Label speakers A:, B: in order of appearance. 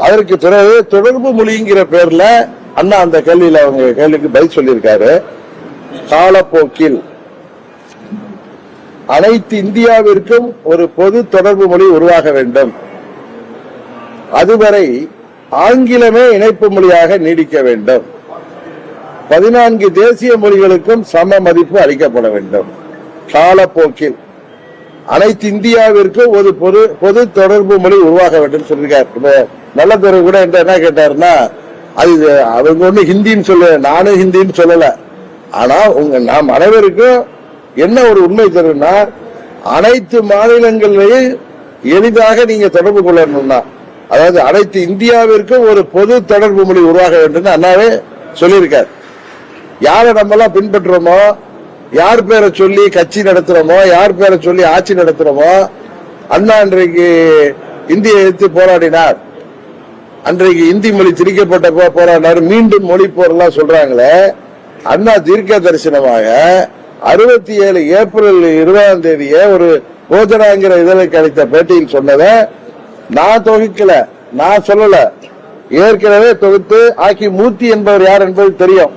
A: அதற்கு பிறகு தொடர்பு மொழிங்கிற பேர்ல அண்ணா அந்த கேள்வியில அவங்க கேள்விக்கு பதில் சொல்லியிருக்காரு. காலப்போக்கில் அனைத்து இந்தியாவிற்கும் ஒரு பொது தொடர்பு மொழி உருவாக வேண்டும். அதுவரை ஆங்கிலமே இணைப்பு மொழியாக நீடிக்க வேண்டும். 14 தேசிய மொழிகளுக்கும் சம மதிப்பு அளிக்கப்பட வேண்டும். காலப்போக்கில் அனைத்து இந்தியாவிற்கும் ஒரு பொது தொடர்பு மொழி உருவாக வேண்டும் சொல்லியிருக்காரு. நல்லதுறை கூட என்ன கேட்டாருன்னா, அது அவங்க ஒண்ணு ஹிந்தின்னு சொல்ல, நானும் ஹிந்தின்னு சொல்லல. ஆனா நாம் அனைவருக்கும் என்ன ஒரு உண்மை தெரியும்னா, அனைத்து மாநிலங்களிலேயும் எளிதாக நீங்க தொடர்பு கொள்ளணும்னா, அதாவது அனைத்து இந்தியாவிற்கும் ஒரு பொது தொடர்பு மொழி உருவாக வேண்டும் அண்ணாவே சொல்லியிருக்காரு. யாரை நம்ம எல்லாம் பின்பற்றுறோமோ, யார் பேரை சொல்லி கட்சி நடத்துறோமோ, யார் பேரை சொல்லி ஆட்சி நடத்துறோமோ, அண்ணா அன்றைக்கு இந்தியை எதிர்த்து போராடினார், அன்றைக்கு இந்தி மொழி திணிக்கப்பட்ட போராடினார், மீண்டும் மொழி போரெல்லாம் சொல்றாங்களே. அண்ணா தீர்க்க தரிசனமாக 67 ஏப்ரல் 20ஆம் தேதியே ஒரு போஜனாங்கிற இதழுக்கு அளித்த பேட்டியில் சொன்னதை நான் தொகுக்கல, நான் சொல்லல, ஏற்கனவே தொகுத்து ஆக்கி மூர்த்தி என்பவர் யார் என்பது தெரியும்.